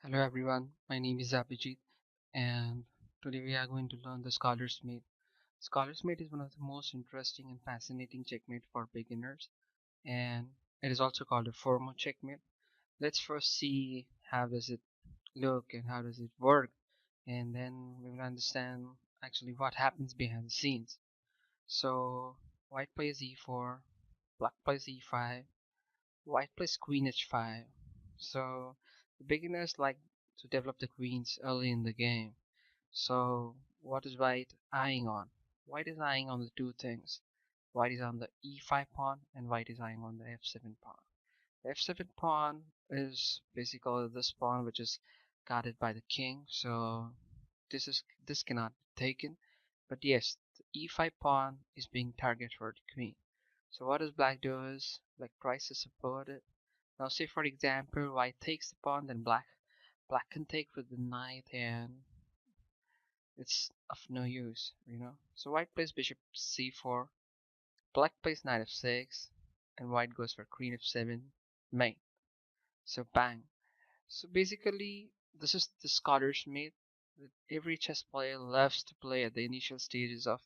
Hello everyone, my name is Abhijit and today we are going to learn the Scholar's Mate. Scholar's Mate is one of the most interesting and fascinating checkmate for beginners, and it is also called a formal checkmate. Let's first see how does it look and how does it work, and then we will understand actually what happens behind the scenes. So white plays e4, black plays e5, white plays queen h5. So the beginners like to develop the queens early in the game. So what is white eyeing on? White is eyeing on the two things. White is on the e5 pawn and white is eyeing on the f7 pawn. The f7 pawn is basically this pawn which is guarded by the king. So this cannot be taken. But yes, the e5 pawn is being targeted for the queen. So what does black do is black tries to support it. Now say for example white takes the pawn, then black can take with the knight and it's of no use. So white plays bishop c4, black plays knight f6, and white goes for queen f7 mate. So bang. So basically this is the scholar's mate that every chess player loves to play at the initial stages of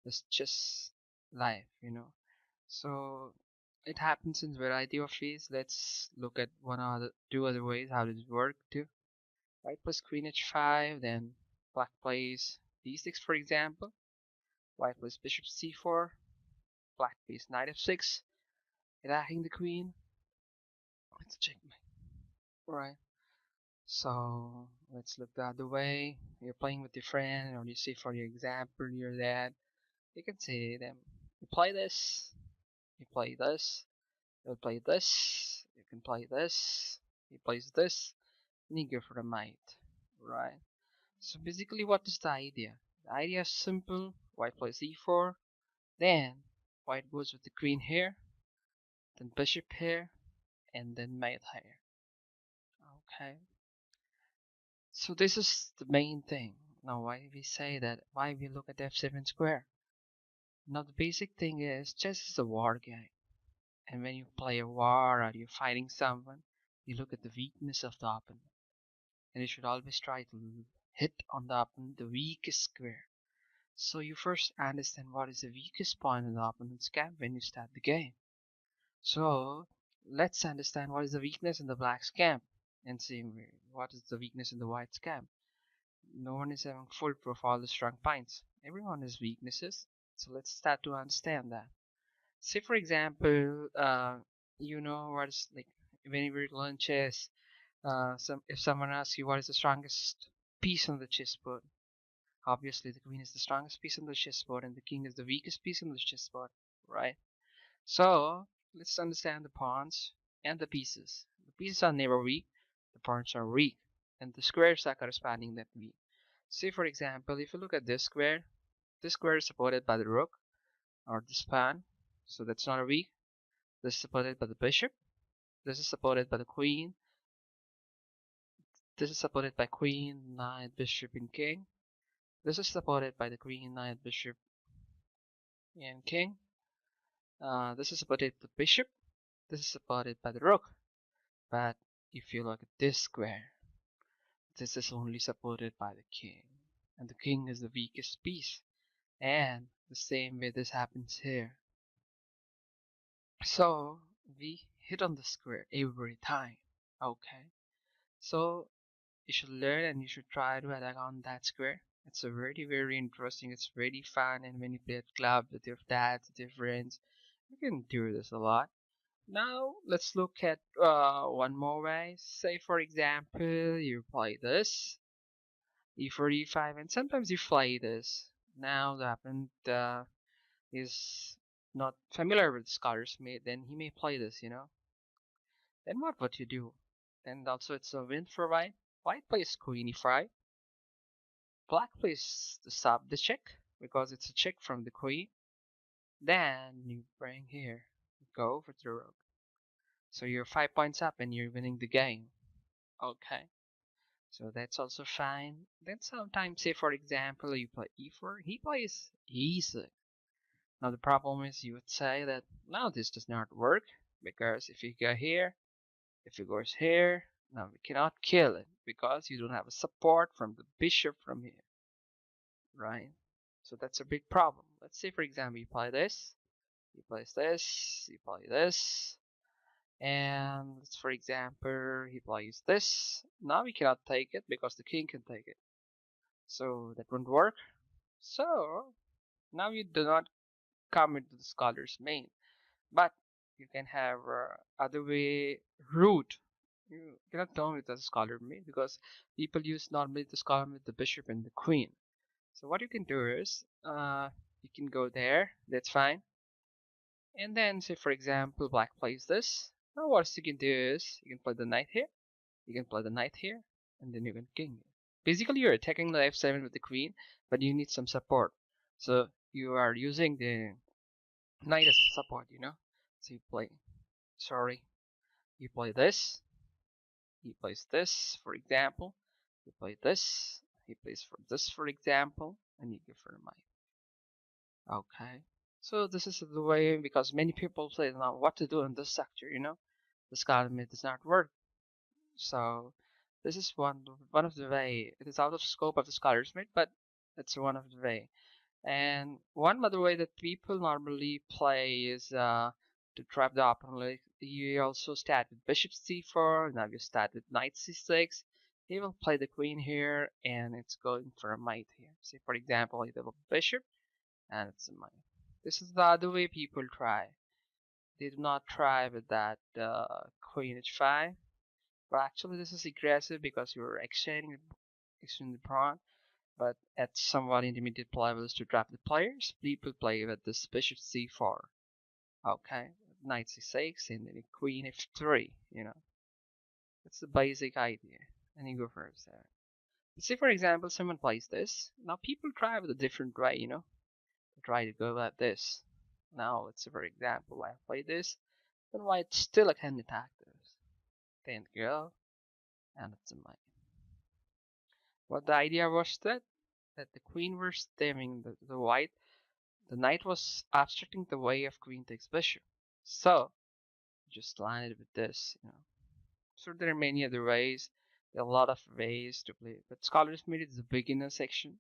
this chess life. So it happens in variety of ways. Let's look at two other ways how does it work too. White plays queen h5, then black plays d6 for example. White plays bishop c4, black plays knight f6, attacking the queen. It's a checkmate. Right. So let's look the other way. You're playing with your friend, or you see for your example, your dad. You can say them. You play this. You play this. You play this. You can play this. He plays this. And you go for the mate. Right. So basically, what is the idea? The idea is simple. White plays e4. Then white goes with the queen here. Then bishop here. And then mate here. Okay. So this is the main thing. Now why we say that, why we look at f7 square. Now the basic thing is chess is a war game. And when you play a war or you're fighting someone, you look at the weakness of the opponent. And you should always try to hit on the opponent the weakest square. So you first understand what is the weakest point in the opponent's camp when you start the game. So let's understand what is the weakness in the black's camp and see what is the weakness in the white's camp. No one is having foolproof all the strong points. Everyone has weaknesses. So let's start to understand that. Say for example, what is like when we learn chess. If someone asks you what is the strongest piece on the chessboard, obviously the queen is the strongest piece on the chessboard and the king is the weakest piece on the chessboard, right? So let's understand the pawns and the pieces. The pieces are never weak. The pawns are weak, and the squares are corresponding that weak. Say for example, if you look at this square is supported by the rook or the pawn, so that's not a weak. This is supported by the bishop. This is supported by the queen. This is supported by queen, knight, bishop, and king. This is supported by the queen, knight, bishop, and king. This is supported by the bishop. This is supported by the rook. But if you look at this square, this is only supported by the king. And the king is the weakest piece. And the same way this happens here. So we hit on the square every time. Okay. So you should learn and you should try to attack on that square. It's a very, very interesting. It's very fun. And when you play at club with your dad, with your friends, you can do this a lot. Now let's look at one more way. Say for example, you play this e4, e5, and sometimes you play this. Now the opponent is not familiar with Scholar's Mate, then he may play this. Then what would you do? Then also it's a win for white. White plays queen e5. Black plays the check because it's a check from the queen. Then you bring here, go for the rook. So you're 5 points up and you're winning the game. Okay, so that's also fine. Then sometimes, say for example, you play e4, he plays e6. Now the problem is you would say that now this does not work because if you go here, if he goes here, Now we cannot kill it because you don't have a support from the bishop from here, right? So that's a big problem. Let's say, for example, you play this, you place this, you play this, and let's, for example, he plays this. Now we cannot take it because the king can take it. So that won't work. So now you do not come into the scholar's main, but you can have other way route. You cannot come with the scholar main because people use normally the scholar with the bishop and the queen. So what you can do is you can go there. That's fine. And then say for example black plays this. Now what you can do is you can play the knight here. You can play the knight here, and then you can king. Basically, you're attacking the f7 with the queen, but you need some support. So you are using the knight as a support, you know. So you play, sorry, you play this. He plays this, for example. You play this. He plays for this, for example, and you give her a knight. Okay. So this is the way because many people say now what to do in this sector, you know. The Scarlet does not work. So this is one of the way. It is out of scope of the scholar's mate, but it's one of the way. And one other way that people normally play is to trap the opponent. Like you also start with bishop c4. Now you start with knight c6. He will play the queen here, and it's going for a mate here. Say for example, you have a bishop, and it's a mate. This is the other way people try. They do not try with that queen h5. But actually, this is aggressive because you're extending the pawn. But at somewhat intermediate levels to trap the players, people play with this bishop c4. Okay, knight c6 and then queen f3. You know, that's the basic idea. And you go first there. Let's say, for example, someone plays this. Now people try with a different way. You know, they try to go like this. Now let's say, for example, I play this. Then white still can attack this. Then go, and it's a mate. What the idea was that the queen was stemming the white, the knight was obstructing the way of queen takes bishop. So just landed with this, you know. So there are many other ways. There are a lot of ways to play, but Scholars Made is the beginner section.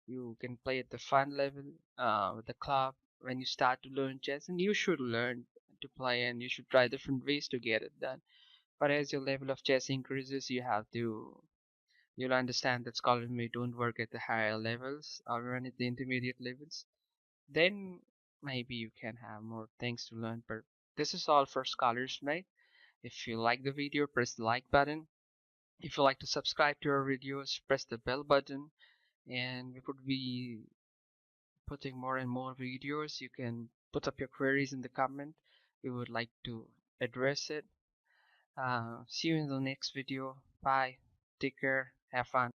You can play at the fun level with the club when you start to learn chess, and you should learn to play, and you should try different ways to get it done. But as your level of chess increases, you'll understand that scholars may don't work at the higher levels or even at the intermediate levels. Then maybe you can have more things to learn. But this is all for scholars mate. If you like the video, press the like button. If you like to subscribe to our videos, press the bell button. And we would be putting more and more videos. You can put up your queries in the comment. We would like to address it. See you in the next video. Bye. Take care. Have fun.